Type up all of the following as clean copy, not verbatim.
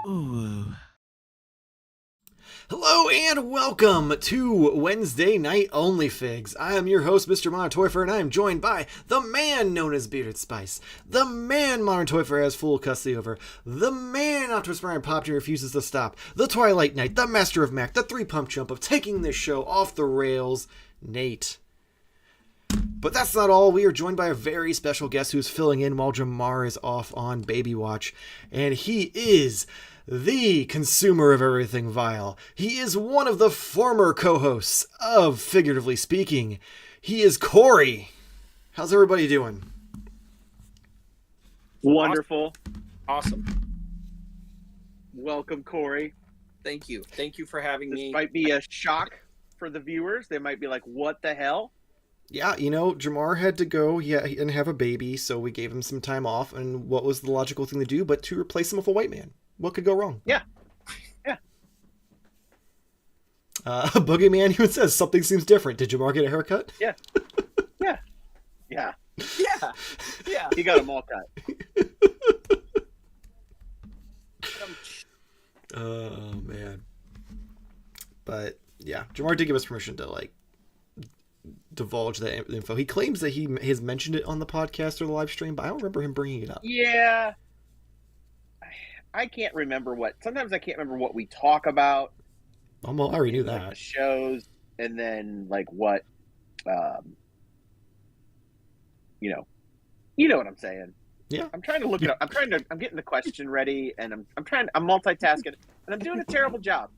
Ooh. Hello and welcome to Wednesday Night Onlyfigs. I am your host, Mr. Montoyfer, and I am joined by the man known as Bearded Spice, the man Montoyfer has full custody over, the man Optimus Prime popped and refuses to stop, the Twilight Knight, the Master of Mac, the three-pump jump of taking this show off the rails, Nate. But that's not all. We are joined by a very special guest who's filling in while Jamar is off on baby watch, and he is the consumer of everything vile. He is one of the former co-hosts of Figuratively Speaking. He is Corey. How's everybody doing? Wonderful. Awesome. Welcome, Corey. Thank you. Thank you for having me. This might be a shock for the viewers. They might be like, what the hell? Yeah, you know, Jamar had to go and have a baby, so we gave him some time off, and what was the logical thing to do but to replace him with a white man? What could go wrong? Yeah. Boogeyman even says, something seems different. Did Jamar get a haircut? Yeah. Yeah. Yeah. He got them all cut. Oh, man. But, yeah, Jamar did give us permission to, divulge that info. He claims that he has mentioned it on the podcast or the live stream, but I don't remember him bringing it up. Yeah. I can't remember sometimes I can't remember what we talk about. I already knew that. The shows, and then, what, you know what I'm saying. Yeah. I'm trying to look it up. I'm getting the question ready, and I'm multitasking, and I'm doing a terrible job.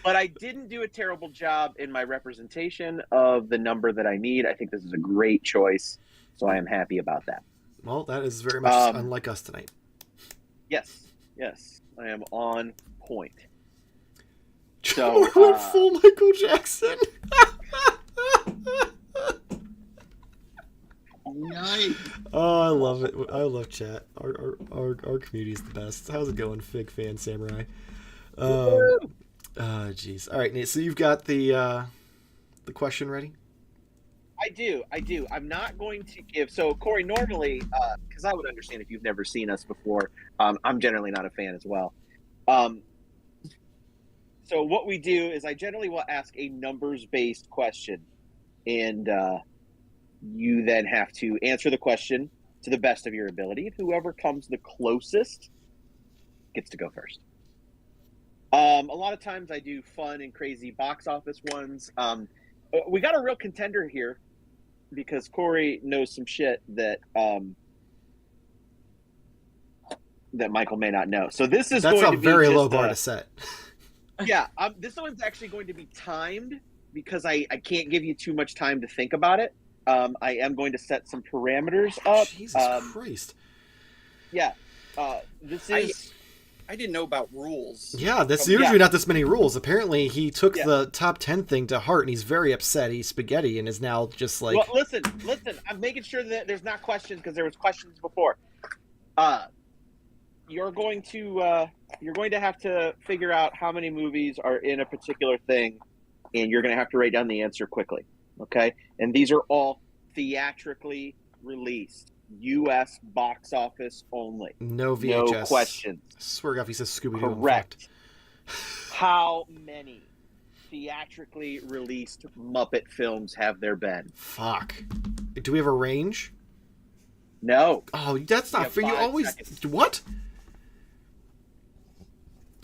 But I didn't do a terrible job in my representation of the number that I need. I think this is a great choice, so I am happy about that. Well, that is very much unlike us tonight. Yes, I am on point. So, went full Michael Jackson. Nice. Oh, I love it. I love chat. Our community is the best. How's it going, Fig Fan Samurai? Jeez. All right, Nate. So you've got the question ready? I do. I'm not going to give. So Corey, normally, because I would understand if you've never seen us before, I'm generally not a fan as well. So what we do is I generally will ask a numbers-based question, and you then have to answer the question to the best of your ability. And whoever comes the closest gets to go first. A lot of times I do fun and crazy box office ones. We got a real contender here because Corey knows some shit that Michael may not know. So that's a very low bar to set. Yeah, this one's actually going to be timed because I can't give you too much time to think about it. I am going to set some parameters up. Jesus Christ. Yeah. This is... I didn't know about rules. Yeah, there's usually not this many rules. Apparently, he took the top 10 thing to heart, and he's very upset. He's spaghetti, and is now just like... Well, listen. I'm making sure that there's not questions, because there was questions before. You're going to have to figure out how many movies are in a particular thing, and you're going to have to write down the answer quickly. Okay? And these are all theatrically released. U.S. box office only. No VHS. No questions. I swear to God, if he says Scooby-Doo. Correct. How many theatrically released Muppet films have there been? Fuck. Do we have a range? No. Oh, that's not fair. You always... Seconds. What?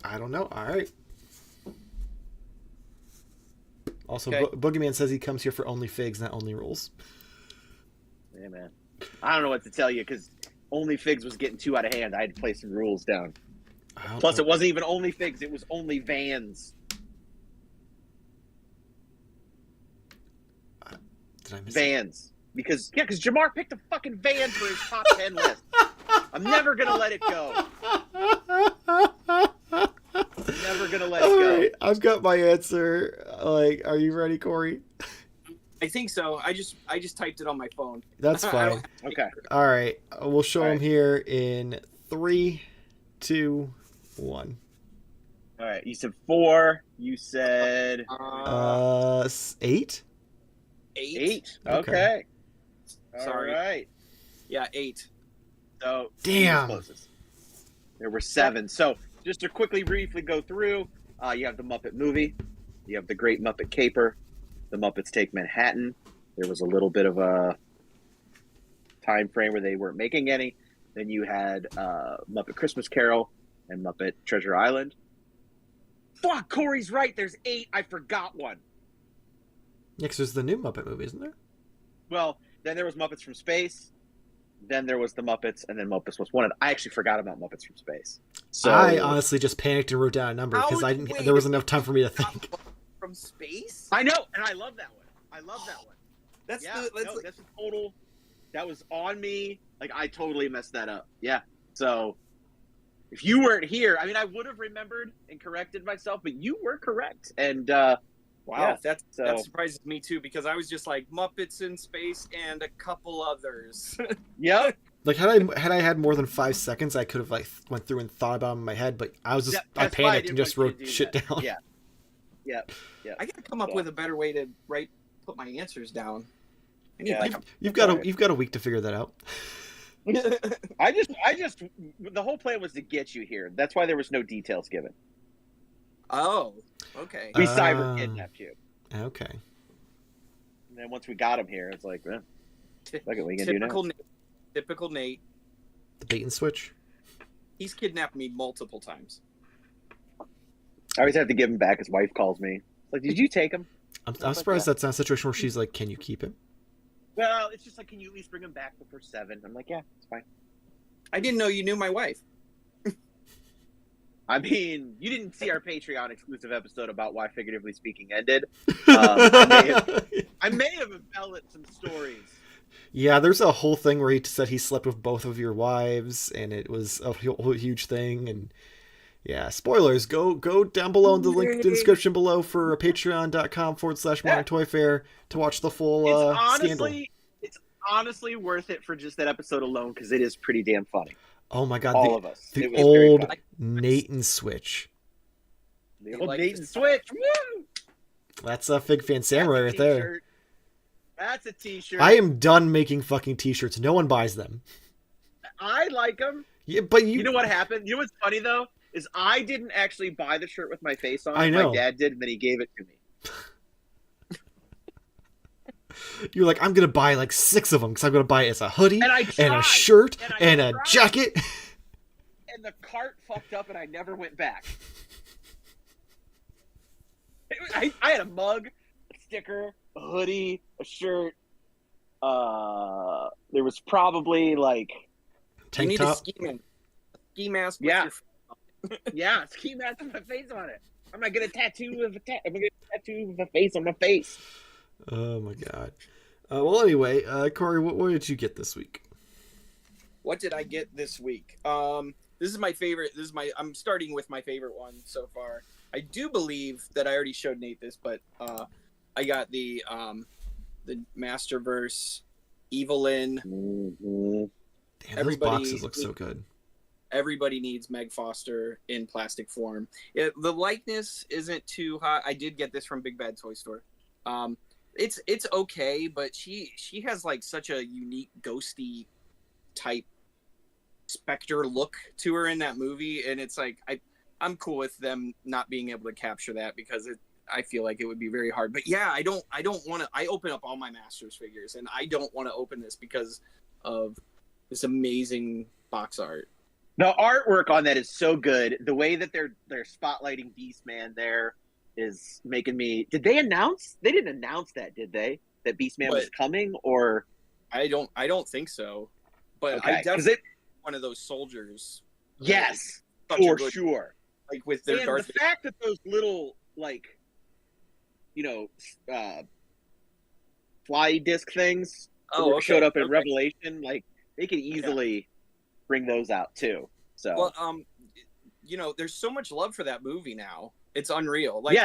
I don't know. All right. Also, okay. Boogeyman says he comes here for only figs, not only rules. Yeah, man. I don't know what to tell you because Onlyfigs was getting too out of hand. I had to play some rules down. Plus, it wasn't even Onlyfigs; it was only Vans. Did I miss Vans? Because Jamar picked a fucking van for his top 10 list. I'm never gonna let it go. Never gonna let it go. Right, I've got my answer. Are you ready, Corey? I think so. I just typed it on my phone. That's fine. Okay. All right. We'll show him here in 3, 2, 1. All right. You said 4. You said 8. 8. Okay. Sorry. All right. Yeah, 8. So Damn. he was closest. There were 7. So just to briefly go through, you have the Muppet movie, you have the Great Muppet Caper, the Muppets Take Manhattan. There was a little bit of a time frame where they weren't making any. Then you had Muppet Christmas Carol and Muppet Treasure Island. Fuck, Corey's right. There's 8. I forgot one. Yeah, because there's the new Muppet movie, isn't there? Well, then there was Muppets from Space. Then there was the Muppets, and then Muppets Most Wanted. I actually forgot about Muppets from Space. So I honestly just panicked and wrote down a number because there wasn't enough time for me to think. From Space? I know, and I love that one. I love that one. That's that's a total. That was on me. Like, I totally messed that up. Yeah. So if you weren't here, I mean, I would have remembered and corrected myself, but you were correct. And wow, that surprises me too, because I was just like Muppets in Space and a couple others. Yep. Like, had I had more than 5 seconds, I could have like went through and thought about them in my head, but I was just I panicked and just wrote shit down. Yeah. Yeah. I gotta come up with a better way to put my answers down. You've got a week to figure that out. I just the whole plan was to get you here. That's why there was no details given. Oh, okay. We cyber kidnapped you. Okay. And then once we got him here, it's like, look at what we can do now. Typical Nate. The bait and switch. He's kidnapped me multiple times. I always have to give him back. His wife calls me. Like, did you take him? I'm surprised that's not a situation where she's like, can you keep him? Well, it's just like, can you at least bring him back before 7? I'm like, yeah, it's fine. I didn't know you knew my wife. I mean, you didn't see our Patreon exclusive episode about why Figuratively Speaking ended. I may have embellished some stories. Yeah, there's a whole thing where he said he slept with both of your wives, and it was a whole huge thing. And yeah, spoilers. Go down below in the link in the description below for patreon.com/Modern Toy Fair to watch the full scandal. It's honestly worth it for just that episode alone, because it is pretty damn funny. Oh my god, all of us. The old Nate and Switch. The old Nate and Switch. Woo! That's a Fig Fan Samurai right there. That's a t-shirt. I am done making fucking t-shirts. No one buys them. I like them. Yeah, but you know what happened? You know what's funny though? Is I didn't actually buy the shirt with my face on it. I know. My dad did, and then he gave it to me. You're like, I'm going to buy like 6 of them because I'm going to buy it as a hoodie and a shirt and a jacket. And the cart fucked up and I never went back. I had a mug, a sticker, a hoodie, a shirt. There was probably like... Tank you need top? a ski mask. Yeah. Yeah, ski mask with my face on it. I'm not going to tattoo with a face on my face. Oh my god. Well, anyway, Corey, what did you get this week? What did I get this week? This is my favorite. I'm starting with my favorite one so far. I do believe that I already showed Nate this, but I got the Masterverse Evelyn. Mm-hmm. Damn, those boxes look so good. Everybody needs Meg Foster in plastic form. The likeness isn't too hot. I did get this from Big Bad Toy Store. It's okay, but she has like such a unique ghosty type specter look to her in that movie, and it's like I'm cool with them not being able to capture that because I feel like it would be very hard. But yeah, I don't want to. I open up all my Masters figures, and I don't want to open this because of this amazing box art. The artwork on that is so good. The way that they're spotlighting Beastman there is making me. Did they announce? They didn't announce that, did they? That Beastman was coming, or I don't think so. But okay, I definitely one of those soldiers. Yes, for sure. Like with their and the fact that those little fly disc things showed up in Revelation, like they could easily bring those out too. So there's so much love for that movie now. It's unreal. In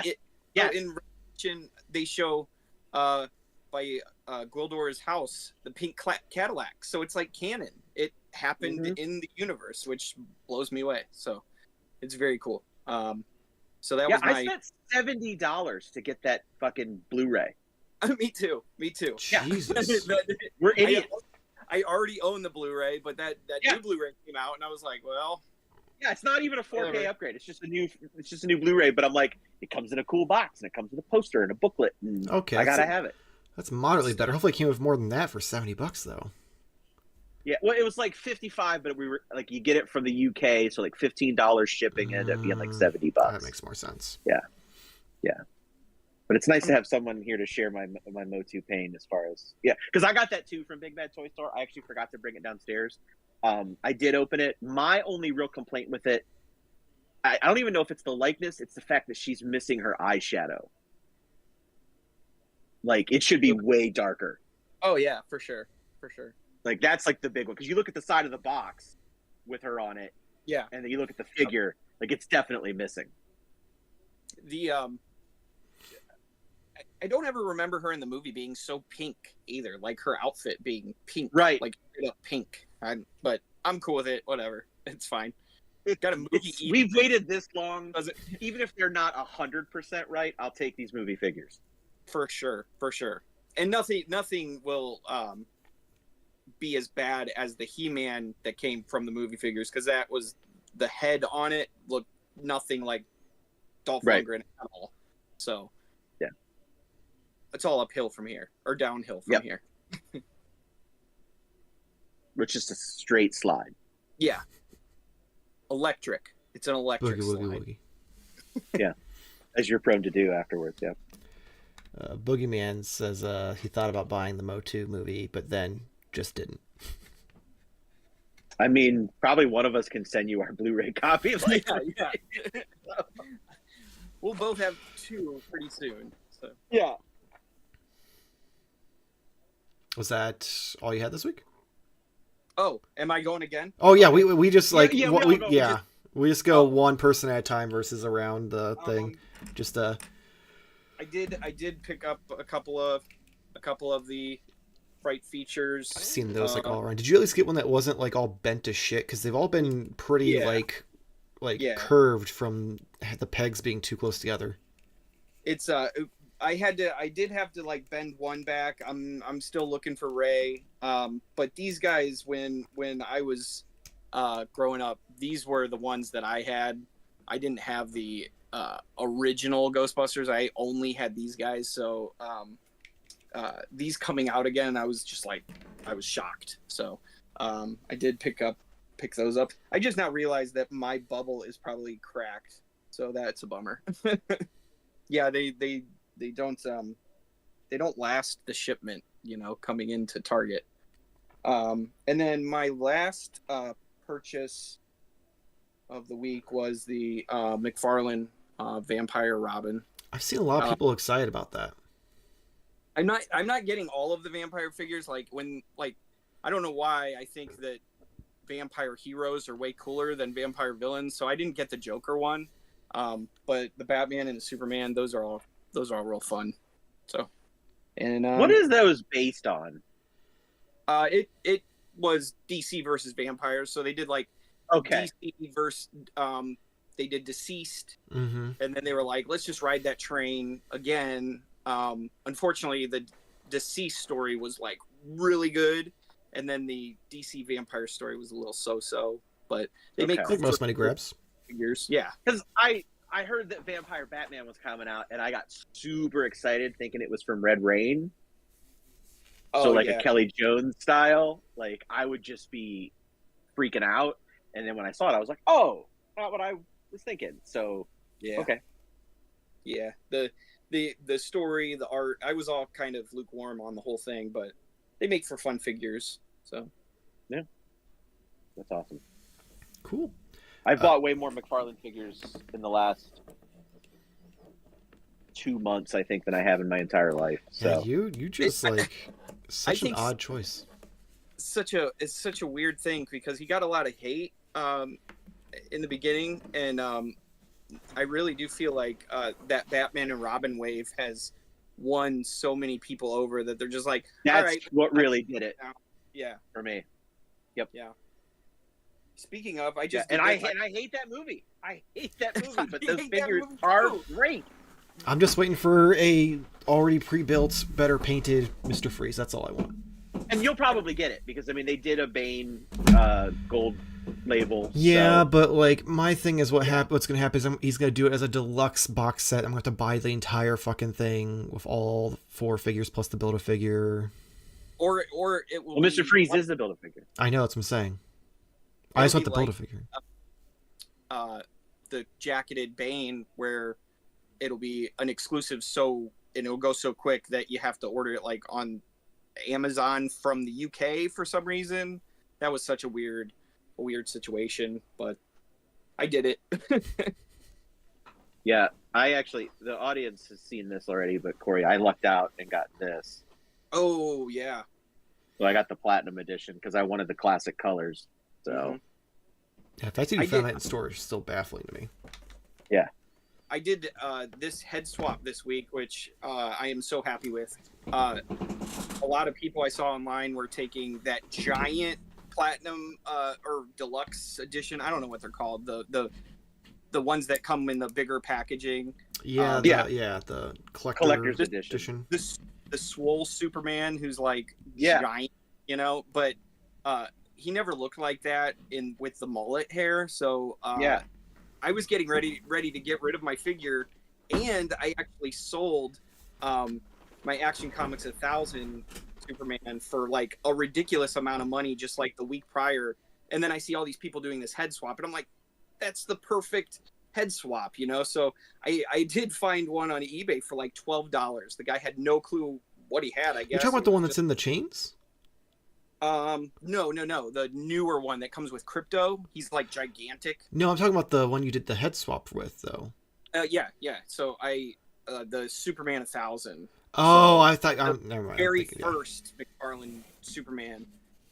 Revelation, they show by Gwildor's house the pink Cadillac, so it's like canon. It happened in the universe, which blows me away. So it's very cool. So that was I spent $70 to get that fucking Blu-ray. Me too. Jesus. We're idiots. I already own the Blu-ray, but that Yeah. new Blu-ray came out, and I was like, well, Yeah, it's not even a 4K Whatever. upgrade. It's just a new Blu-ray. But I'm like, it comes in a cool box, and it comes with a poster and a booklet. And Okay, I gotta have it. That's moderately better. Hopefully, it came with more than that for $70 though. Yeah, well, it was like 55, but we were like, you get it from the UK, so like $15 shipping ended up being like $70. That makes more sense. Yeah. But it's nice to have someone here to share my Motu pain as far as because I got that too from Big Bad Toy Store. I actually forgot to bring it downstairs. I did open it. My only real complaint with it, I don't even know if it's the likeness. It's the fact that she's missing her eyeshadow. Like, it should be way darker. oh yeah, for sure. Like, that's like the big one, because you look at the side of the box with her on it, Yeah, and then you look at the figure, like, it's definitely missing. the I don't ever remember her in the movie being so pink either. Like her outfit being pink, Right. Like straight up pink. But I'm cool with it. Whatever, it's fine. Got a movie. We've waited this long. Does it? Even if they're not 100% right, I'll take these movie figures. For sure. And nothing will be as bad as the He-Man that came from the movie figures, because that was the head on it looked nothing like Dolph Right. Lundgren at all. So yeah, it's all uphill from here, or downhill from here. Which is a straight slide. Yeah, electric. It's an electric Boogie slide. woogie woogie. Yeah, as you're prone to do afterwards. Yeah. Boogeyman says he thought about buying the Motu movie, but then just didn't. I mean, probably one of us can send you our Blu-ray copy. Like, Yeah. We'll both have two pretty soon. So yeah. Was that all you had this week? oh, am I going again? Oh yeah, we just like Yeah, what no, we no, yeah. just- We just go one person at a time versus around the thing. Just I did pick up a couple of the Fright features. I've seen those like all around. Did you at least get one that wasn't like all bent to shit? Because they've all been pretty Yeah. like Yeah. curved from the pegs being too close together. It's I did have to like bend one back. I'm still looking for Ray. But these guys, when I was growing up, these were the ones that I had. I didn't have the original Ghostbusters. I only had these guys. So these coming out again, I was just like, I was shocked. So I did pick those up. I just now realized that my bubble is probably cracked. So that's a bummer. Yeah, they don't last the shipment, coming into Target. And then my last purchase of the week was the McFarlane Vampire Robin. I've seen a lot of people excited about that. I'm not getting all of the vampire figures. I don't know why I think that vampire heroes are way cooler than vampire villains. So I didn't get the Joker one. But the Batman and the Superman, those are all real fun. So, and What is those based on? it was DC versus vampires. So they did like Okay. DC versus they did Deceased, Mm-hmm. and then they were like, let's just ride that train again. Unfortunately, the Deceased story was like really good, and then the DC vampire story was a little so-so. But they make Okay. cool Most money grabs. figures. Yeah. Because I heard that Vampire Batman was coming out, and I got super excited thinking it was from Red Rain. So like yeah. a Kelly Jones style, like I would just be freaking out. And then when I saw it, I was like, oh, not what I was thinking. So Yeah. okay. Yeah. The story, the art, I was all kind of lukewarm on the whole thing, but they make for fun figures. So That's awesome. Cool. I've bought way more McFarlane figures in the last 2 months, I think, than I have in my entire life. Yeah, So you just like such an think odd choice. it's such a weird thing because he got a lot of hate in the beginning, and I really do feel like that Batman and Robin wave has won so many people over that they're just like, that's all right, what really did it yeah. for me. Speaking of, I just And did I this, hate that movie. I hate that movie, but I those hate that figures movie are too. great. I'm just waiting for a already pre-built, better painted Mr. Freeze. That's all I want. And you'll probably get it because I mean they did a Bane gold label. Yeah, so. but like my thing is what's gonna happen is he's gonna do it as a deluxe box set. I'm gonna have to buy the entire fucking thing with all 4 figures plus the Build-A-Figure. Or it will. Well, Mr. Freeze is the Build-A-Figure. I know, that's what I'm saying. I just want the Build-A-Figure. The jacketed Bane, where it'll be an exclusive, and it'll go so quick that you have to order it like on Amazon from the UK for some reason. That was such a weird situation, but I did it. Yeah, the audience has seen this already, but Corey, I lucked out and got this. Oh yeah. So I got the Platinum Edition because I wanted the classic colors. So. Mm-hmm. Yeah, the fact that you found that in store is still baffling to me. Yeah. I did this head swap this week, which I am so happy with. A lot of people I saw online were taking that giant platinum or deluxe edition. I don't know what they're called. The ones that come in the bigger packaging. Yeah, the collector's edition. The swole Superman who's like Yeah. giant, you know, but he never looked like that with the mullet hair. So Yeah. I was getting ready to get rid of my figure, and I actually sold my Action Comics 1000 Superman for like a ridiculous amount of money just like the week prior. And then I see all these people doing this head swap, and I'm like, that's the perfect head swap, you know? So I did find one on eBay for like $12. The guy had no clue what he had, I guess. You're talking about the one that's in the chains? No. The newer one that comes with Crypto. He's like gigantic. No, I'm talking about the one you did the head swap with, though. Yeah. So the Superman 1000. Oh, so I thought. Never mind. Very first McFarlane Superman.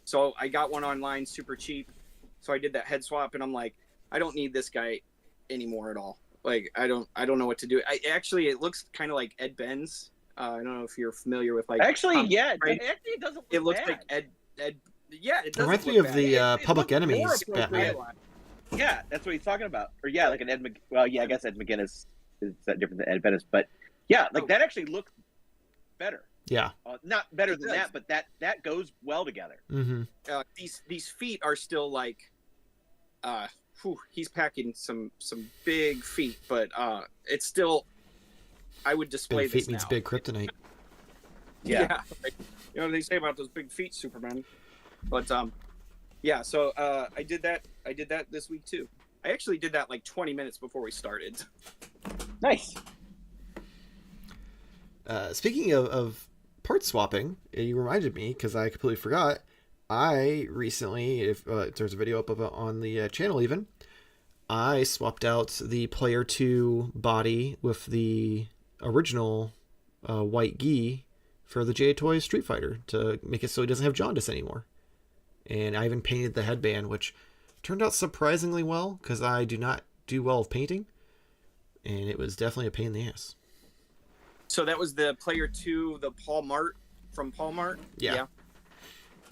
So I got one online super cheap. So I did that head swap, and I'm like, I don't need this guy anymore at all. Like I don't know what to do. It looks kind of like Ed Ben's. I don't know if you're familiar with like. Actually, yeah. Right? Actually, it doesn't look It looks bad. like Ed. Yeah, it does. Reminds me of the Public Enemies Batman. Yeah, that's what he's talking about. Or yeah, like an I guess Ed McGuinness is that different than Ed Bennis, but yeah, like that actually looked better. Yeah. Not better than that, but that goes well together. Mm-hmm. These feet are still like, he's packing some big feet, but it's still. I would display Big this feet means now. big kryptonite. Yeah. Right. You know what they say about those big feet, Superman. But yeah. So I did that. I did that this week too. I actually did that like 20 minutes before we started. Nice. Speaking of part swapping, you reminded me because I completely forgot. I recently, if there's a video up of it on the channel even, I swapped out the Player 2 body with the original white gi for the J Toys Street Fighter to make it so he doesn't have jaundice anymore. And I even painted the headband, which turned out surprisingly well because I do not do well with painting. And it was definitely a pain in the ass. So that was the Player 2, the Paul Mart from Paul Mart? Yeah.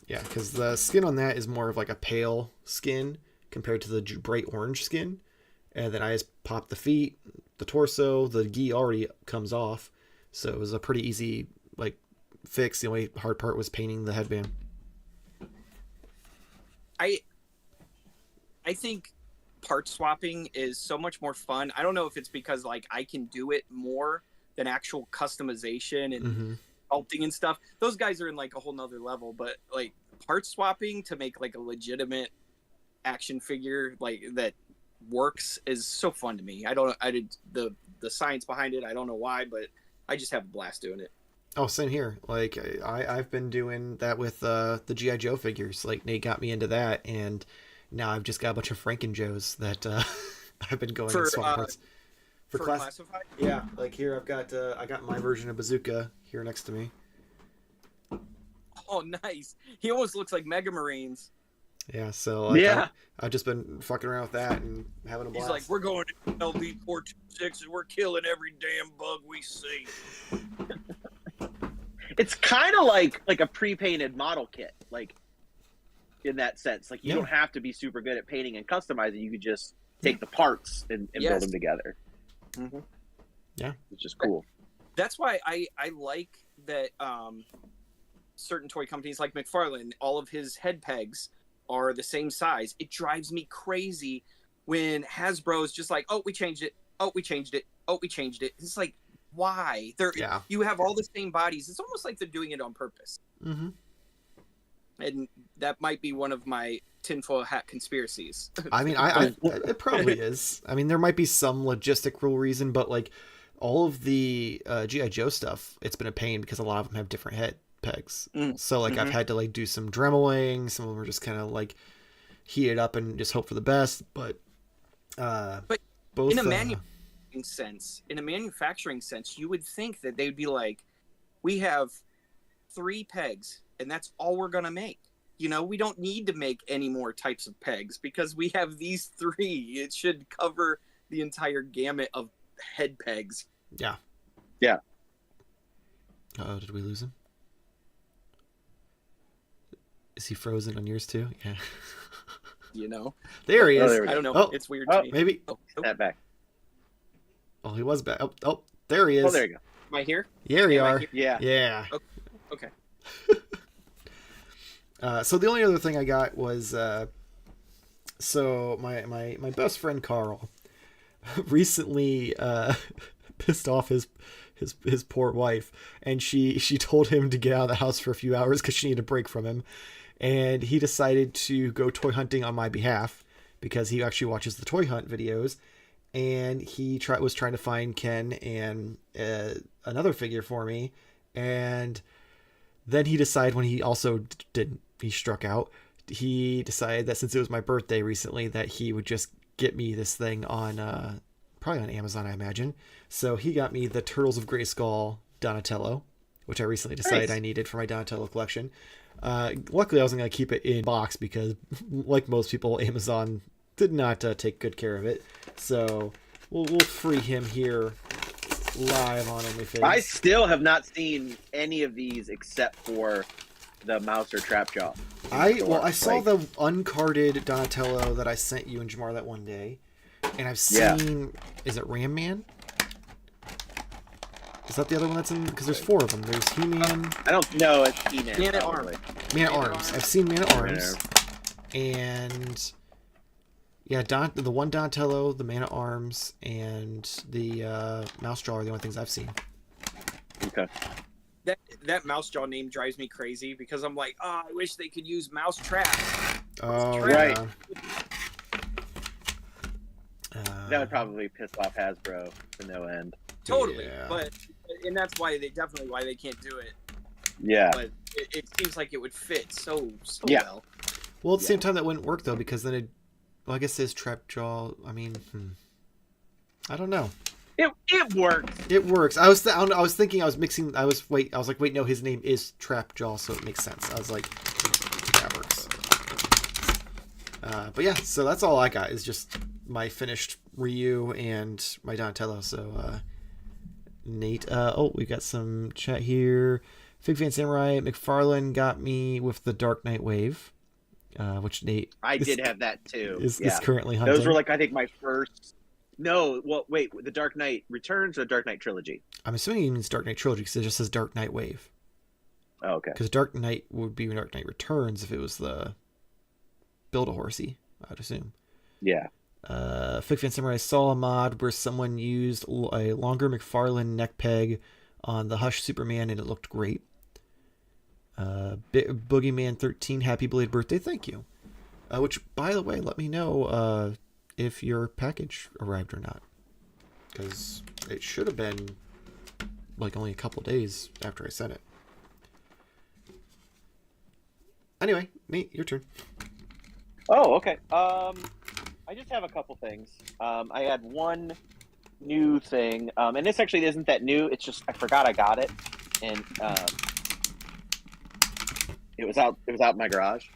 Yeah, because the skin on that is more of like a pale skin compared to the bright orange skin. And then I just popped the feet, the torso, the gi already comes off. So it was a pretty easy like fix. The only hard part was painting the headband. I think part swapping is so much more fun. I don't know if it's because like I can do it more than actual customization and sculpting and stuff. Those guys are in like a whole nother level, but like part swapping to make like a legitimate action figure like that works is so fun to me. I did the science behind it. I don't know why, but I just have a blast doing it. Oh, same here. Like I've been doing that with the G.I. Joe figures. Like Nate got me into that, and now I've just got a bunch of Franken Joes that I've been going and swapping parts. For classified? Yeah, like here I've got I got my version of Bazooka here next to me. Oh, nice. He almost looks like Mega Marines. Yeah, so like, I've just been fucking around with that and having a blast. He's like, we're going to LV-426 and we're killing every damn bug we see. It's kind of like a pre-painted model kit, like in that sense. Like you don't have to be super good at painting and customizing. You could just take the parts and build them together. Mm-hmm. Yeah, which is cool. That's why I like that. certain toy companies like McFarlane, all of his head pegs are the same size. It drives me crazy when Hasbro is just like, oh, we changed it. Oh, we changed it. Oh, we changed it. It's like, why? You have all the same bodies. It's almost like they're doing it on purpose. Mm-hmm. And that might be one of my tinfoil hat conspiracies. I mean, it probably is. I mean, there might be some logistical reason, but like all of the G.I. Joe stuff, it's been a pain because a lot of them have different head pegs. So like I've had to like do some dremeling. Some of them are just kind of like heat it up and just hope for the best. But both in a manufacturing sense, you would think that they'd be like, we have 3 pegs and that's all we're gonna make. You know, we don't need to make any more types of pegs because we have these 3. It should cover the entire gamut of head pegs. Yeah. Yeah. Oh, did we lose him? Is he frozen on yours too? Yeah. You know? There he is. There I don't know. Oh, it's weird to me. Maybe. That back. Oh, he was back. Oh, there he is. Oh, there you go. Am I here? There you are. Yeah. Yeah. Okay. So the only other thing I got was so my best friend Carl recently pissed off his poor wife, and she told him to get out of the house for a few hours because she needed a break from him, and he decided to go toy hunting on my behalf because he actually watches the toy hunt videos, and he was trying to find Ken and another figure for me, and then he decided when he also he struck out, he decided that since it was my birthday recently that he would just get me this thing on probably on Amazon, I imagine. So he got me the Turtles of Grayskull Donatello, which I recently decided I needed for my Donatello collection. Luckily I wasn't going to keep it in box because like most people, Amazon did not take good care of it. So we'll free him here live on Onlyfigs. I still have not seen any of these except for the mouse or trap jaw. I saw the uncarded Donatello that I sent you and Jamar that one day, and I've seen is it Ram Man? Is that the other one that's in? Because there's 4 of them. There's He-Man. I don't know. It's He-Man. Man at Arms. Man at Arms. I've seen Man at Arms, and yeah, the one Donatello, the Man at Arms, and the Mouse Jaw are the only things I've seen. Okay. That mouse jaw name drives me crazy because I'm like, I wish they could use mouse trap. Oh, right. Yeah. That would probably piss off Hasbro to no end. Totally, Yeah. and that's why they can't do it. Yeah. But it seems like it would fit so well. Well, at the same time, that wouldn't work though because then I guess his trap jaw. I mean, I don't know. It works. It works. I was thinking I was mixing. I was like, wait, no, his name is Trapjaw, so it makes sense. I was like, that works. But yeah, so that's all I got is just my finished Ryu and my Donatello. So Nate, we got some chat here. Fig Fan Samurai McFarlane got me with the Dark Knight Wave, which Nate did have that too. Is currently hunting. Those were like I think my first. No, well, wait, the Dark Knight Returns or Dark Knight Trilogy? I'm assuming he means Dark Knight Trilogy because it just says Dark Knight Wave. Oh, okay. Because Dark Knight would be Dark Knight Returns if it was the Build-A-Horsey, I would assume. Yeah. Fig Fan Samurai saw a mod where someone used a longer McFarlane neck peg on the Hush Superman and it looked great. Boogeyman 13, happy belated birthday, thank you. Which, by the way, let me know if your package arrived or not, because it should have been like only a couple days after I sent it. Anyway, Nate, your turn. Oh, okay. I just have a couple things. I had one new thing, and this actually isn't that new. It's just I forgot I got it, and it was out in my garage.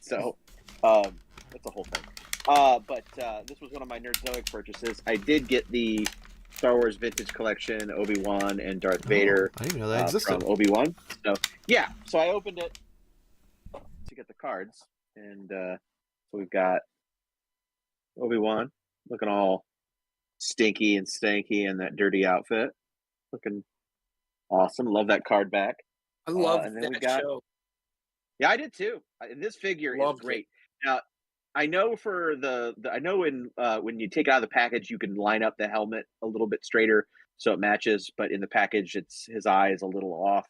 So that's a whole thing. But this was one of my Nerdzoic purchases. I did get the Star Wars Vintage Collection, Obi-Wan and Darth Vader. I didn't even know that existed. From Obi-Wan. So yeah, so I opened it to get the cards, and so we've got Obi-Wan looking all stinky and stanky in that dirty outfit, looking awesome. Love that card back. I love and then that we got show. Yeah, I did too. And this figure is Loved great. Now, I know for I know when you take it out of the package, you can line up the helmet a little bit straighter so it matches. But in the package, his eye is a little off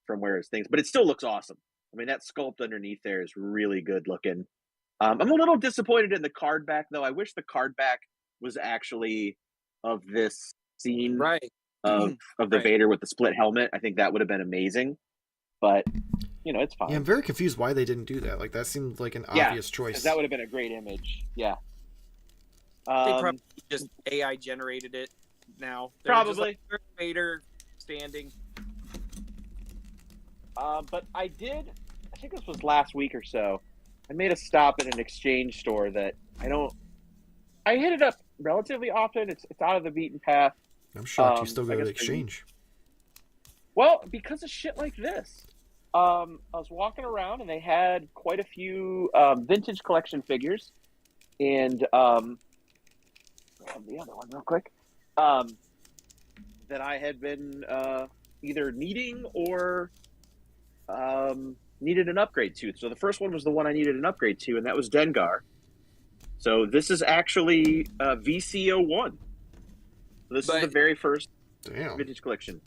from where his things. But it still looks awesome. I mean, that sculpt underneath there is really good looking. I'm a little disappointed in the card back though. I wish the card back was actually of this scene Right. of the Right. Vader with the split helmet. I think that would have been amazing. But it's fine. Yeah, I'm very confused why they didn't do that. Like, that seemed like an obvious choice. That would have been a great image. Yeah. They probably just AI generated it now. They're Probably. just like, "There's Vader standing." But I think this was last week or so, I made a stop at an exchange store that I hit it up relatively often. It's out of the beaten path. I'm shocked you still I go to the guess exchange. Well, because of shit like this. I was walking around and they had quite a few vintage collection figures, and grab the other one real quick. That I had been either needing or needed an upgrade to. So the first one was the one I needed an upgrade to, and that was Dengar. So this is actually VC01. So this is the very first vintage collection.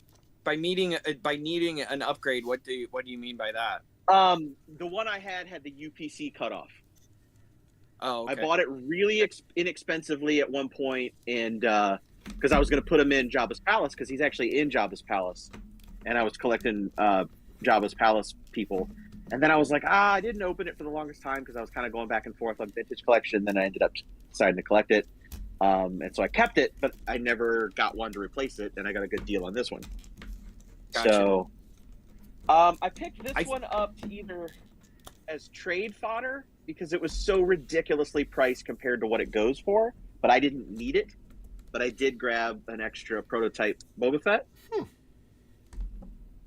By needing an upgrade, what do you mean by that? The one I had the UPC cutoff. Oh, okay. I bought it really inexpensively at one point, and because I was going to put him in Jabba's palace, because he's actually in Jabba's palace, and I was collecting Jabba's palace people, and then I was like, I didn't open it for the longest time because I was kind of going back and forth on vintage collection. Then I ended up deciding to collect it, and so I kept it, but I never got one to replace it, and I got a good deal on this one. Gotcha. So, I picked this one up either as trade fodder because it was so ridiculously priced compared to what it goes for, but I didn't need it. But I did grab an extra prototype Boba Fett.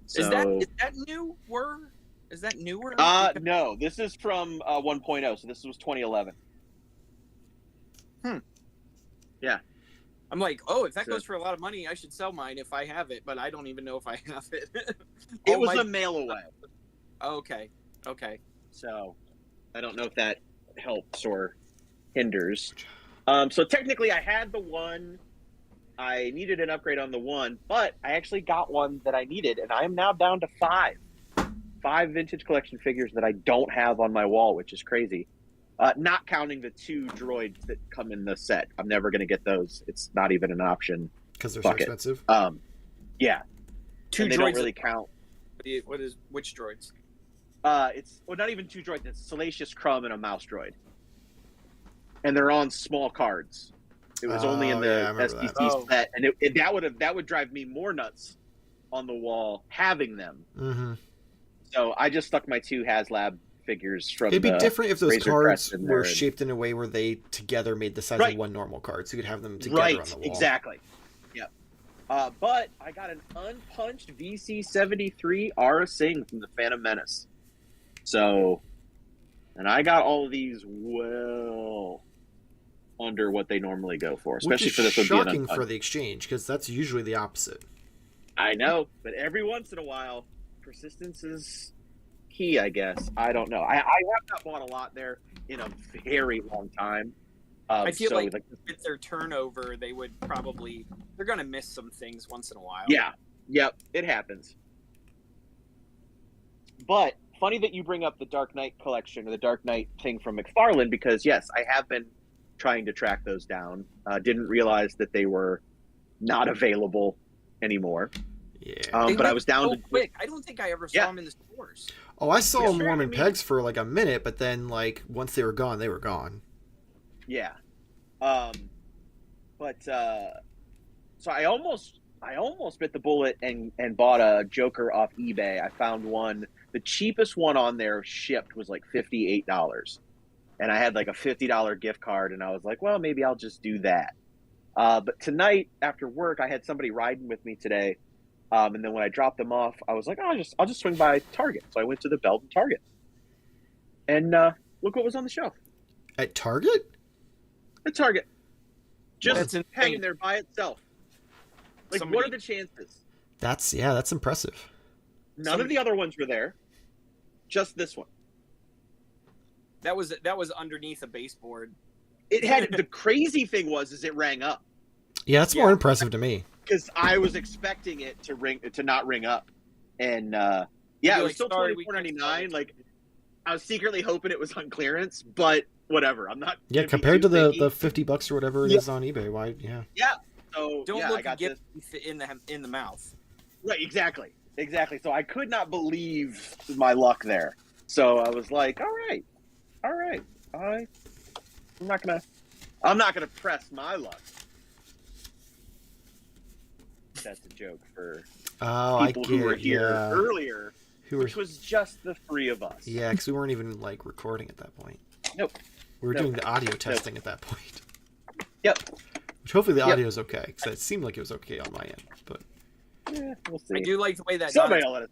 So, is that newer? Is that newer? No, this is from 1.0, so this was 2011. Yeah. I'm like, if that goes for a lot of money, I should sell mine if I have it, but I don't even know if I have it. It was a mail away. Okay. So I don't know if that helps or hinders. So technically I had the one. I needed an upgrade on the one, but I actually got one that I needed, and I am now down to 5 vintage collection figures that I don't have on my wall, which is crazy. Not counting the 2 droids that come in the set. I'm never going to get those. It's not even an option. Because they're so expensive? Yeah. 2 and they droids don't really count. Which droids? It's not even 2 droids. It's Salacious Crumb and a mouse droid. And they're on small cards. It was only in the SBC set. And that would drive me more nuts on the wall having them. Mm-hmm. So I just stuck my 2 HasLab figures from It'd be different if those Razor cards Crest were shaped in a way where they together made the size of one normal card, so you could have them together on the wall. Exactly. Yep. But I got an unpunched VC73 Aura Singh from the Phantom Menace. So, and I got all of these well under what they normally go for, especially for this. Which is shocking for the exchange, because that's usually the opposite. I know, but every once in a while, persistence is key, I guess. I don't know. I have not bought a lot there in a very long time. I feel like with their turnover, they're going to miss some things once in a while. Yeah. Yep. It happens. But funny that you bring up the Dark Knight collection or the Dark Knight thing from McFarlane, because yes, I have been trying to track those down. Didn't realize that they were not available anymore. Yeah. But I was down so quick. I don't think I ever saw them in the stores. Oh, I saw them warm in pegs for like a minute, but then once they were gone, they were gone. Yeah. So I almost bit the bullet and bought a Joker off eBay. I found one. The cheapest one on there shipped was like $58. And I had like a $50 gift card, and I was like, well, maybe I'll just do that. But tonight after work, I had somebody riding with me today. And then when I dropped them off, I was like, I'll just swing by Target. So I went to the Belden Target. And look what was on the shelf. At Target? At Target. Just hanging there by itself. Like, what are the chances? That's impressive. None of the other ones were there. Just this one. That was underneath a baseboard. It had the crazy thing is it rang up. Yeah, that's more impressive to me. Because I was expecting it to not ring up, and it was still $24.99. Like I was secretly hoping it was on clearance, but whatever. I'm not. Yeah, compared to the $50 or whatever it is on eBay, why? Yeah. Yeah. So don't look I got this in the mouth. Right. Exactly. So I could not believe my luck there. So I was like, all right. I'm not gonna press my luck. That's a joke for people who were here earlier, which was just the three of us. Yeah, because we weren't even like recording at that point. Nope. We were doing the audio testing at that point. Yep. Which hopefully the audio is okay, because it seemed like it was okay on my end, but we'll see. I do like the way that somebody will let us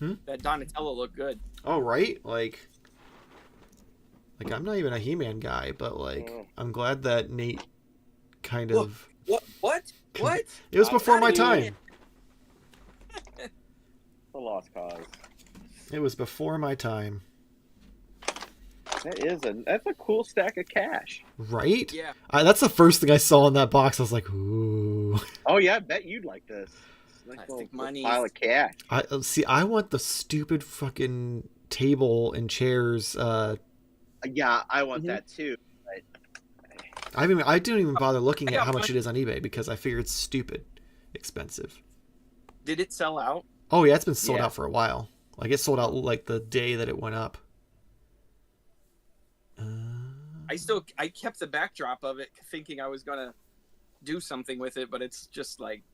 know. That Donatello looked good. Oh right, like I'm not even a He-Man guy, but I'm glad that Nate kind of. What? It was before my time. A lost cause. It was before my time. That's a cool stack of cash. Right? Yeah. That's the first thing I saw in that box. I was like, ooh. Oh yeah, I bet you'd like this. Plastic money. Pile of cash. I want the stupid fucking table and chairs. Yeah, I want that too. I didn't even bother looking at how much it is on eBay because I figure it's stupid expensive. Did it sell out? Oh yeah, it's been sold out for a while. Like it sold out like the day that it went up. I kept the backdrop of it thinking I was gonna do something with it, but it's just like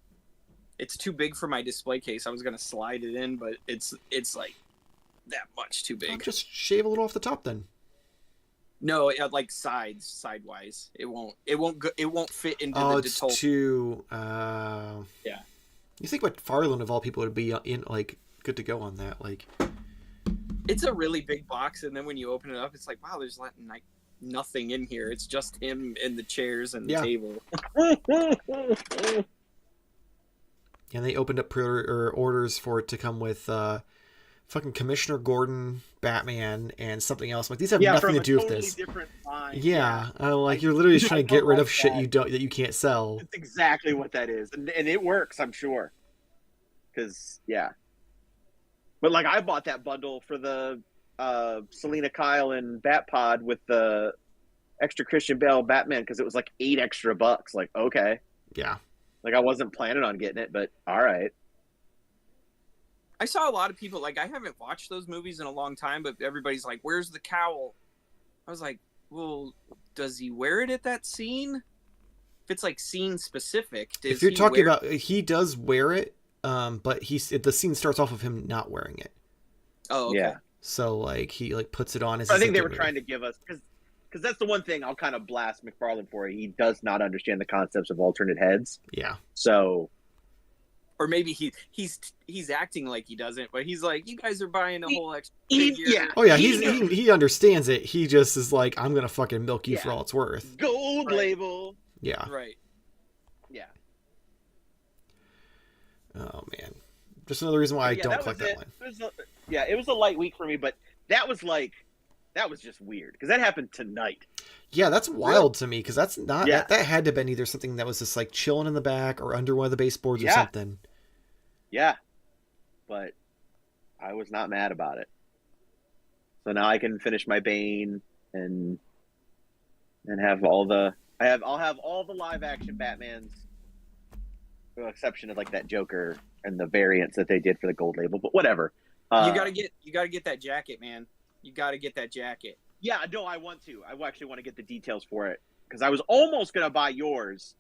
it's too big for my display case. I was gonna slide it in, but it's like that much too big. Just shave a little off the top then. No, like sidewise. It won't fit into the it's too yeah. You think McFarlane of all people would be in like good to go on that, like it's a really big box, and then when you open it up, it's like, wow, there's like nothing in here. It's just him and the chairs and the table. And they opened up orders for it to come with fucking Commissioner Gordon, Batman, and something else. Like these have nothing to do with this. Different line. Like you're literally just trying to get rid of shit that you can't sell. That's exactly what that is, and it works, I'm sure. Because but like I bought that bundle for the Selena Kyle and Batpod with the extra Christian Bale Batman because it was like $8 extra. Like okay, yeah. Like I wasn't planning on getting it, but all right. I saw a lot of people, like, I haven't watched those movies in a long time, but everybody's like, where's the cowl? I was like, well, does he wear it at that scene? If it's, like, scene specific, if you're talking about, he does wear it, but the scene starts off of him not wearing it. Oh, okay. Yeah. So, like, he, like, puts it on as I think they were trying to give us, because that's the one thing I'll kind of blast McFarlane for. He does not understand the concepts of alternate heads. Yeah. So... Or maybe he's acting like he doesn't, but he's like, you guys are buying a whole extra figure. Yeah. Oh yeah, he understands it. He just is like, I'm gonna fucking milk you for all it's worth. Gold label. Yeah. Right. Yeah. Oh man, just another reason why I don't collect that line. It was a light week for me, but that was just weird because that happened tonight. Yeah, that's wild to me because that's not that had to have been either something that was just like chilling in the back or under one of the baseboards or something. Yeah, but I was not mad about it. So now I can finish my Bane and have I'll have all the live action Batmans, with the exception of like that Joker and the variants that they did for the gold label. But whatever. You gotta get that jacket, man. You gotta get that jacket. Yeah, no, I want to. I actually want to get the details for it because I was almost gonna buy yours.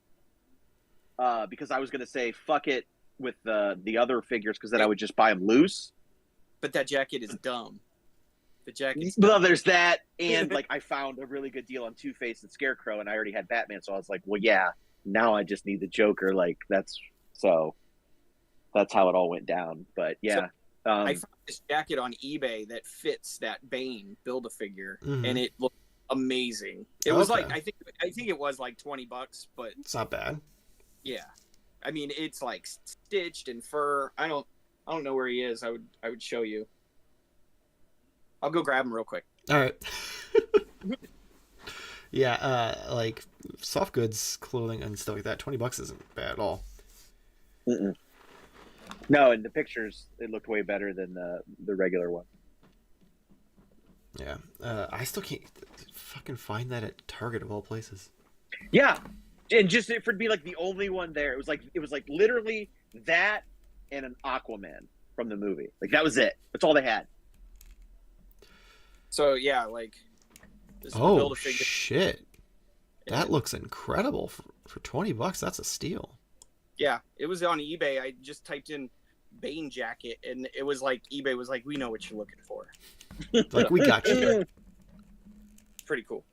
Because I was gonna say fuck it with the other figures because then I would just buy them loose. But that jacket is dumb. The jacket. Well, there's that, and like I found a really good deal on Two-Face and Scarecrow, and I already had Batman, so I was like, well, yeah, now I just need the Joker. Like that's how it all went down. But yeah. I found this jacket on eBay that fits that Bane Build-A-Figure, and it looked amazing. It was like I think it was like $20, but it's not bad. Yeah, I mean it's like stitched in fur. I don't know where he is. I would show you. I'll go grab him real quick. All right. Yeah, like soft goods, clothing, and stuff like that. $20 isn't bad at all. Mm-mm. No, in the pictures, it looked way better than the regular one. Yeah, I still can't fucking find that at Target of all places. Yeah, and just for it to be like the only one there, it was like literally that and an Aquaman from the movie. Like that was it. That's all they had. So yeah, like. This is the Oh Build-A-Figure. shit! That looks incredible for $20. That's a steal. Yeah, it was on eBay. I just typed in Bane jacket, and it was like eBay was like, "We know what you're looking for." Like we got you. Pretty cool.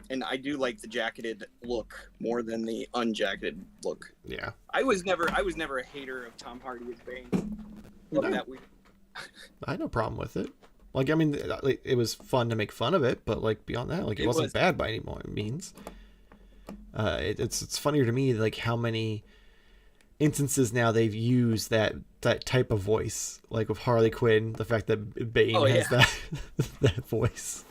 And I do like the jacketed look more than the unjacketed look. Yeah. I was never a hater of Tom Hardy as Bane. Love that weird. I had no problem with it. Like, I mean, it was fun to make fun of it, but like beyond that, like it wasn't bad by any means. It's funnier to me like how many instances now they've used that type of voice, like with Harley Quinn, the fact that Bane has that voice,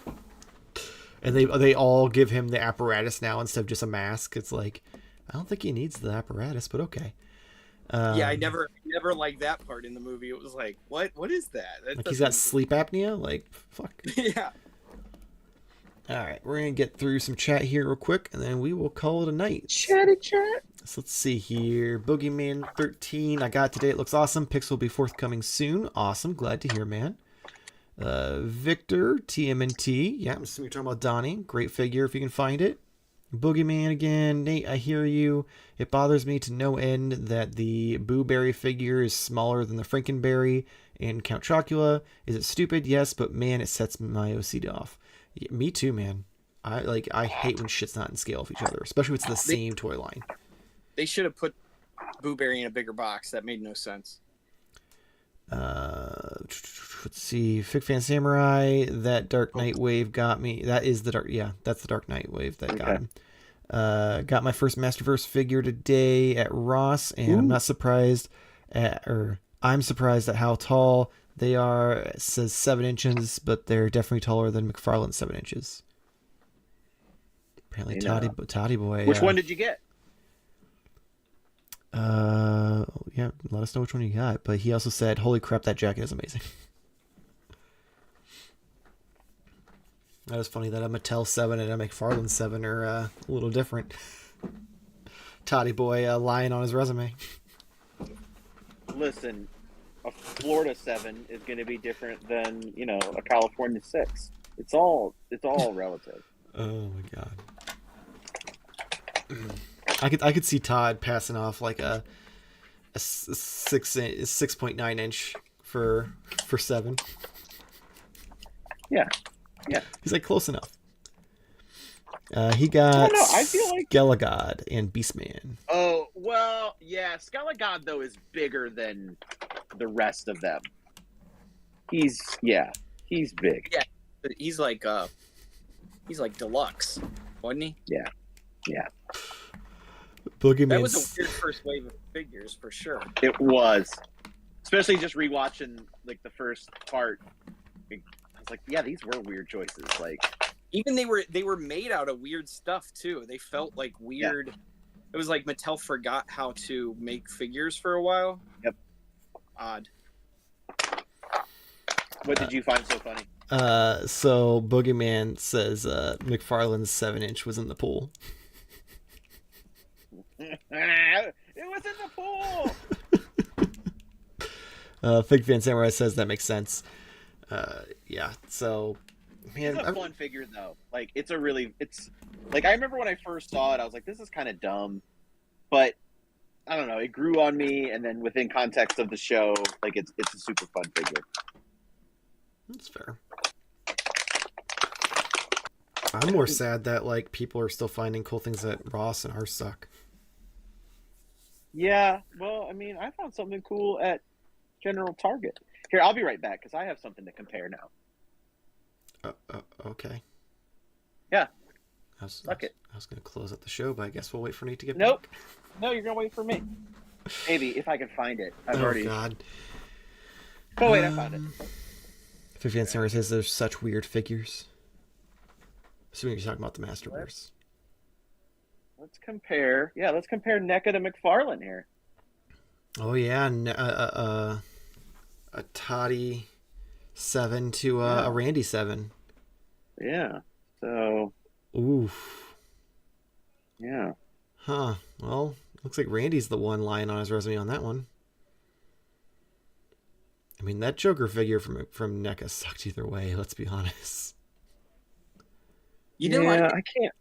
and they all give him the apparatus now instead of just a mask. It's like I don't think he needs the apparatus, but okay. Yeah, I never liked that part in the movie. It was like, what is that? Like he's got sleep apnea? Like, fuck. Yeah. All right, we're going to get through some chat here real quick, and then we will call it a night. Chatty chat. So let's see here. Boogeyman 13, I got it today. It looks awesome. Pix will be forthcoming soon. Awesome. Glad to hear, man. Victor, TMNT. Yeah, I'm assuming you're talking about Donnie. Great figure if you can find it. Boogeyman again. Nate, I hear you. It bothers me to no end that the Boo Berry figure is smaller than the Frankenberry and Count Chocula. Is it stupid? Yes, but man, it sets my OCD off. Yeah, me too, man. I hate when shit's not in scale with each other, especially if it's the same toy line. They should have put Boo Berry in a bigger box. That made no sense. Let's see. Fig Fan Samurai. That Dark Knight wave got me. That is the dark. Yeah, that's the Dark Knight wave that got him. Got my first Masterverse figure today at Ross, and I'm not surprised I'm surprised at how tall they are. It says 7 inches, but they're definitely taller than McFarlane's 7 inches. Apparently, Toddy Boy. Which one did you get? Yeah, let us know which one you got. But he also said, "Holy crap, that jacket is amazing." That was funny that a Mattel 7 and a McFarlane 7 are a little different. Toddy Boy lying on his resume. Listen, a Florida 7 is going to be different than, a California 6. It's all relative. Oh my god. I could see Todd passing off like a 6.9 inch for 7. Yeah. He's like close enough. He got I feel like Skelegod and Beastman. Oh, well, yeah, Skelegod though is bigger than the rest of them. He's big. Yeah. He's like deluxe, wasn't he? Yeah. Boogeyman. That was a weird first wave of figures for sure. It was. Especially just rewatching like the first part. I was like, yeah, these were weird choices. Like even they were made out of weird stuff too. They felt like weird. Yeah. It was like Mattel forgot how to make figures for a while. Yep. Odd. What did you find so funny? So Boogeyman says McFarlane's 7 inch was in the pool. It was in the pool. Fig Fan Samurai says that makes sense. Yeah. So, man, it's a fun figure though. Like it's like I remember when I first saw it, I was like, this is kind of dumb, but I don't know. It grew on me, and then within context of the show, like it's a super fun figure. That's fair. I'm more sad that like people are still finding cool things at Ross and ours suck. Yeah, well, I mean, I found something cool at General Target. Here, I'll be right back because I have something to compare now. Okay. Yeah. I was going to close out the show, but I guess we'll wait for Nate to get back. back. No, you're going to wait for me. Maybe if I can find it. I've Oh already. God. Oh wait, I found it. 50 Cent says there's such weird figures. Assuming you're talking about the Masterverse. Let's compare. Yeah, let's compare NECA to McFarlane here. Oh yeah, a Toddy 7 to a Randy 7. Yeah. So. Oof. Yeah. Huh. Well, looks like Randy's the one lying on his resume on that one. I mean, that Joker figure from NECA sucked either way. Let's be honest. You know what? I can't.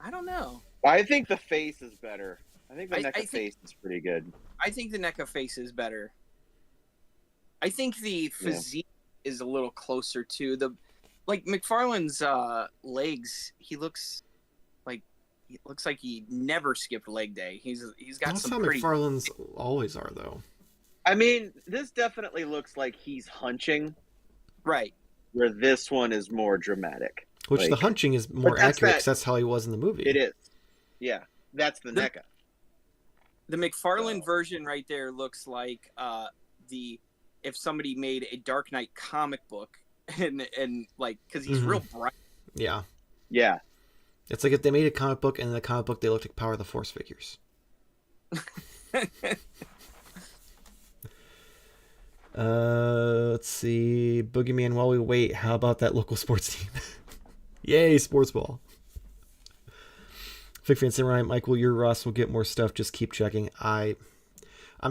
I don't know. I think the face is better. I think the NECA I think- face is pretty good. I think the NECA face is better. I think the physique is a little closer to the, like McFarlane's legs. He looks like he never skipped leg day. He's got That's some how pretty. McFarlane's always are, though. I mean, this definitely looks like he's hunching, Right. where this one is more dramatic. Which Like, the hunching is more that's accurate that- because that's how he was in the movie. It is. Yeah, that's the The- NECA. The McFarlane Oh. version right there looks like if somebody made a Dark Knight comic book and like because he's real bright. Yeah. Yeah. It's like if they made a comic book and in the comic book they looked like Power of the Force figures. Let's see. Boogeyman, while we wait, how about that local sports team? Yay, sports ball. Fig Fan Samurai, Michael, your Ross will get more stuff. Just keep checking. I'm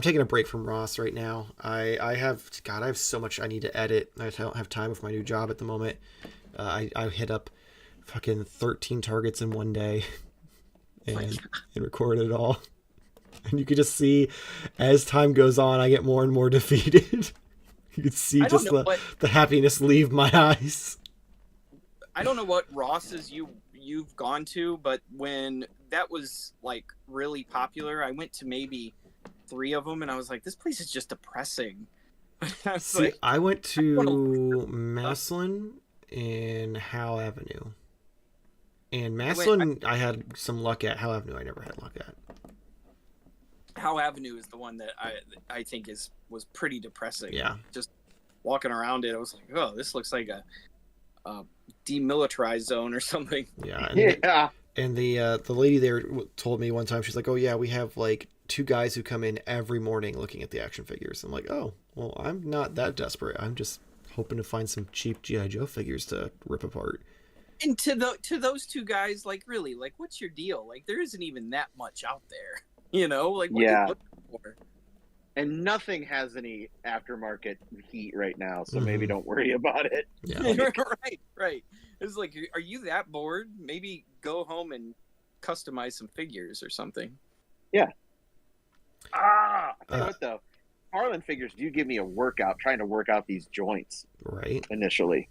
taking a break from Ross right now. I have so much I need to edit. I don't have time with my new job at the moment. I hit up fucking 13 targets in one day and recorded it all. And you can just see as time goes on, I get more and more defeated. You can see just the happiness leave my eyes. I don't know what Ross's you've gone to, but when that was like really popular, I went to maybe 3 of them, and I was like, this place is just depressing. I went to Maslin and Howe Avenue. And Maslin, I had some luck at. Howe Avenue, I never had luck at. Howe Avenue is the one that I think was pretty depressing. Yeah. Just walking around it, I was like, oh, this looks like a demilitarized zone or something. Yeah. And the lady there told me one time, she's like, oh yeah, we have like 2 guys who come in every morning looking at the action figures. I'm like, oh, well, I'm not that desperate. I'm just hoping to find some cheap G.I. Joe figures to rip apart. And to those 2 guys, like, really, like, what's your deal? Like, there isn't even that much out there, you know? Like, what are you looking for? And nothing has any aftermarket heat right now, so maybe don't worry about it. Yeah. Right. It's like, are you that bored? Maybe go home and customize some figures or something. Yeah. I tell you what, though, Harlan figures do give me a workout trying to work out these joints. Right. Initially.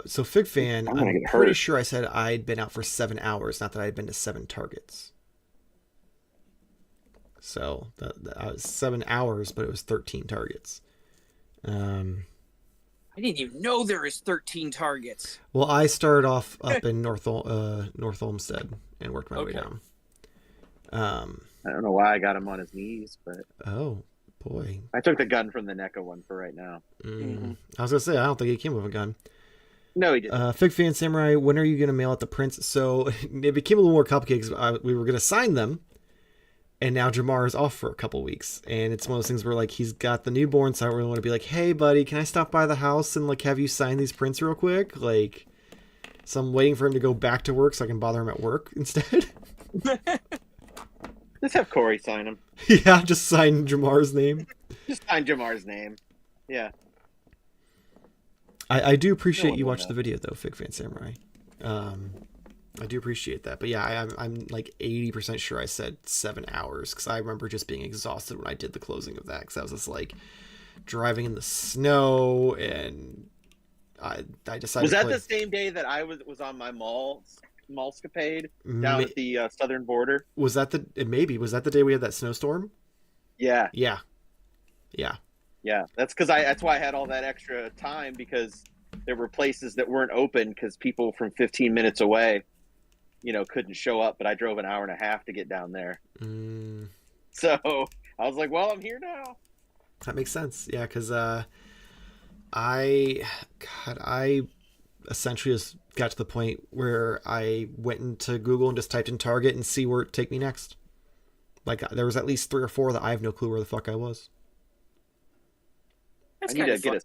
So Fig Fan, I'm pretty sure I said I'd been out for 7 hours, not that I'd been to 7 targets. So I was 7 hours, but it was 13 targets. I didn't even know there was 13 targets. Well, I started off up in North Olmsted and worked my way down. I don't know why I got him on his knees, but oh boy, I took the gun from the NECA one for right now. I was gonna say I don't think he came with a gun. No, he didn't. Fig Fan Samurai, when are you gonna mail out the prints? So it became a little more complicated because we were gonna sign them. And now Jamar is off for a couple weeks. And it's one of those things where, like, he's got the newborn, so I don't really want to be like, hey, buddy, can I stop by the house and, like, have you sign these prints real quick? Like, so I'm waiting for him to go back to work so I can bother him at work instead. Just have Corey sign him. Yeah, just sign Jamar's name. Just sign Jamar's name. Yeah. I do appreciate you watching the video, though, Fig Fan Samurai. I do appreciate that. But yeah, I'm like 80% sure I said 7 hours because I remember just being exhausted when I did the closing of that because I was just like driving in the snow and I decided. Was that the same day that I was on my mallscapade down at the southern border? Was that the day we had that snowstorm? Yeah. Yeah. That's why I had all that extra time because there were places that weren't open because people from 15 minutes away, couldn't show up, but I drove an hour and a half to get down there. Mm, So I was like, well, I'm here now. that makes sense. Yeah, because I essentially just got to the point where I went into Google and just typed in Target and see where it take me next. Like there was at least 3 or 4 that I have no clue where the fuck I was. That's I need to get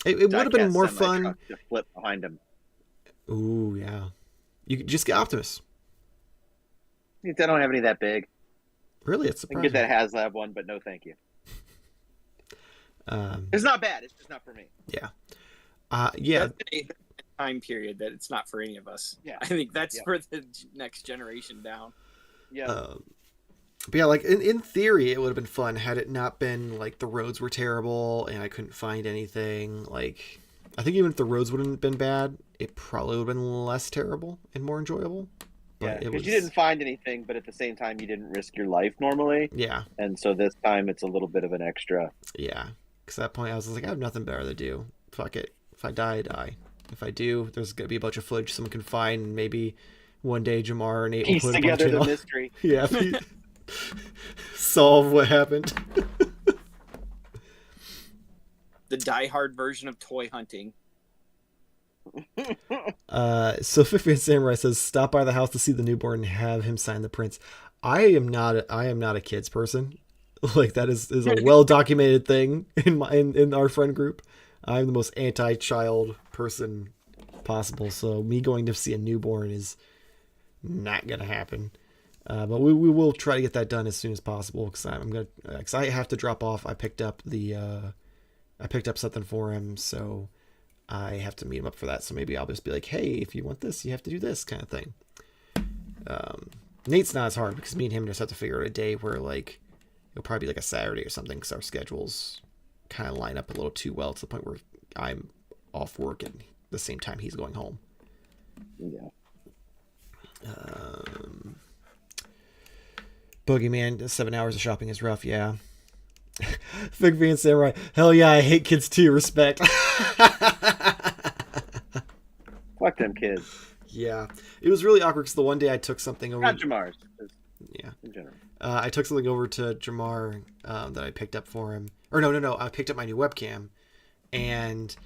It would have been more fun to flip behind him. Ooh, yeah. You could just get Optimus. I don't have any that big. Really, it's I can surprising. get that HasLab one, but no, thank you. It's not bad. It's just not for me. Yeah. Yeah. That's a time period that it's not for any of us. Yeah. I think that's for the next generation down. Yeah. But yeah, like in theory, it would have been fun had it not been like the roads were terrible and I couldn't find anything. Like, I think even if the roads wouldn't have been bad, it probably would have been less terrible and more enjoyable. Yeah, But because you didn't find anything, but at the same time, you didn't risk your life normally. Yeah. And so this time, it's a little bit of an extra. Yeah. Because at that point, I was like, I have nothing better to do. Fuck it. If I die, I die. If I do, there's going to be a bunch of footage someone can find, and maybe one day Jamar and Nate will Piece put together it on the the channel. mystery. Yeah. Solve what happened. The diehard version of toy hunting. So Fifian Samurai says, stop by the house to see the newborn and have him sign the prints. I am not a kids person. Like that is a well documented thing in our friend group. I'm the most anti-child person possible. So me going to see a newborn is not gonna happen. But we will try to get that done as soon as possible because I have to drop off. I picked up something for him, so I have to meet him up for that. So maybe I'll just be like, hey, if you want this, you have to do this kind of thing. Nate's not as hard because me and him just have to figure out a day where like it'll probably be like a Saturday or something because our schedules kind of line up a little too well to the point where I'm off work at the same time he's going home. Yeah. Boogeyman, 7 hours of shopping is rough, yeah. Fig being Samurai, hell yeah, I hate kids too, respect. Fuck them kids. Yeah. It was really awkward because the one day I took something over. Not Jamar's. Yeah. In general. I took something over to Jamar that I picked up for him. Or no. I picked up my new webcam. And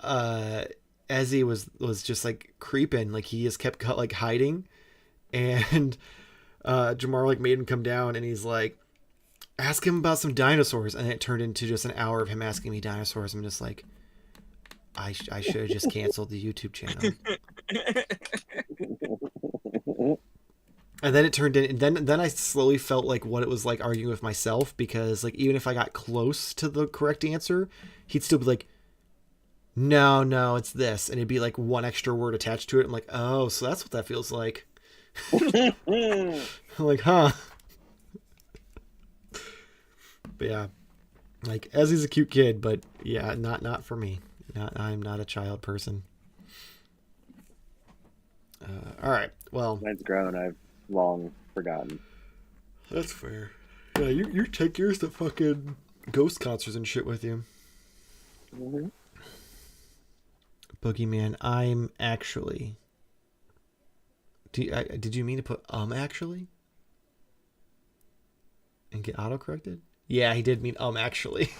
Ezzy was just like creeping. Like he just kept like hiding. And Jamar like made him come down and he's like, ask him about some dinosaurs. And it turned into just an hour of him asking me dinosaurs. I'm just like, I should have just canceled the YouTube channel. And then it turned in, and then I slowly felt like what it was like arguing with myself, because like even if I got close to the correct answer, he'd still be like, no, it's this, and it'd be like one extra word attached to it. I'm like, oh, so that's what that feels like. I'm like, huh. But yeah, like Ezzy's a cute kid, but yeah, not for me. I'm not a child person. All right, well, Mine's grown. I've long forgotten. That's fair. Yeah, you take yours to fucking ghost concerts and shit with you. Mm-hmm. Boogeyman, I'm actually. Did you mean to put actually? And get auto-corrected? Yeah, he did mean actually.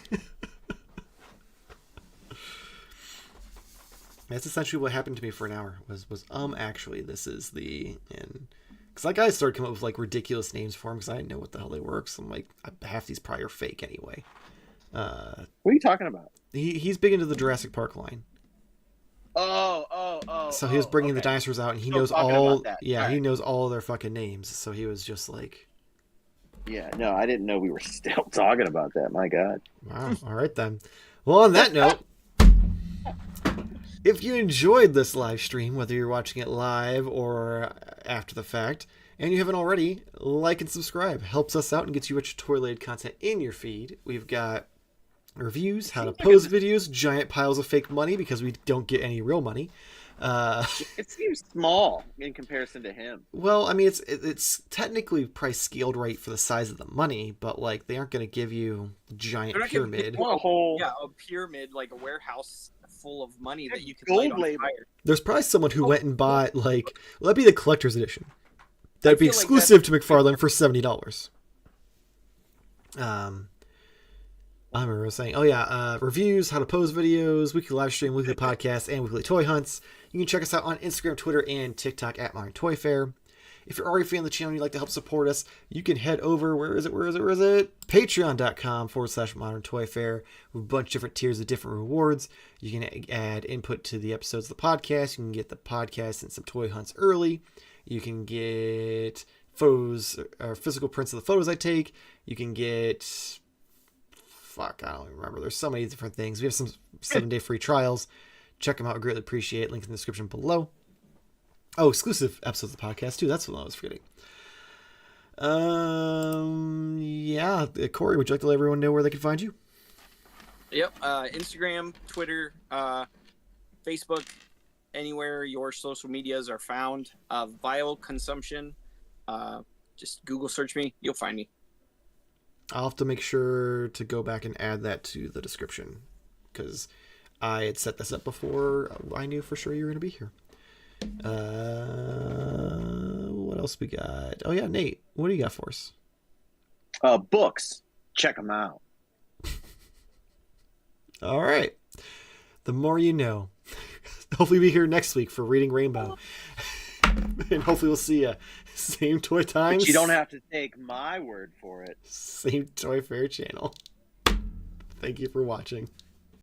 That's essentially what happened to me for an hour. Was actually this is the and because that guy started coming up with like ridiculous names for him because I didn't know what the hell they were. So I'm like, half these probably are fake anyway. What are you talking about? He's big into the Jurassic Park line. Oh. So he was bringing the dinosaurs out, and he knows all. Yeah, he knows all their fucking names. So he was just like, yeah, no, I didn't know we were still talking about that. My God. Wow. All right then. Well, on that note. If you enjoyed this live stream, whether you're watching it live or after the fact, and you haven't already, like and subscribe. Helps us out and gets you extra toy-related content in your feed. We've got reviews, how to pose videos, giant piles of fake money because we don't get any real money. It seems small in comparison to him. Well, I mean, it's technically price scaled right for the size of the money, but like they aren't going to give you giant pyramid. A whole a pyramid like a warehouse full of money that you can Gold light on label. fire. There's probably someone who went and bought like, well, that'd be the collector's edition. That'd be feel like exclusive to McFarlane for $70. I remember saying, oh yeah, reviews, how to pose videos, weekly live stream, weekly podcasts, and weekly toy hunts. You can check us out on Instagram, Twitter, and TikTok at Modern Toy Fair. If you're already a fan of the channel and you'd like to help support us, you can head over, where is it? Patreon.com/Modern Toy Fair. With a bunch of different tiers of different rewards. You can add input to the episodes of the podcast. You can get the podcast and some toy hunts early. You can get photos or physical prints of the photos I take. You can get... I don't even remember. There's so many different things. We have some 7-day free trials. Check them out. I greatly appreciate it. Link in the description below. Oh, exclusive episodes of the podcast too. That's what I was forgetting. Yeah. Corey, would you like to let everyone know where they can find you? Yep. Instagram, Twitter, Facebook, anywhere your social medias are found. Vile consumption. Just Google search me. You'll find me. I'll have to make sure to go back and add that to the description because I had set this up before I knew for sure you were going to be here. What else we got? Oh yeah, Nate, what do you got for us? Books. Check them out. All right. The more you know. Hopefully we'll be here next week for Reading Rainbow. And hopefully we'll see you. Same toy times. But you don't have to take my word for it. Same Toy Fair channel. Thank you for watching.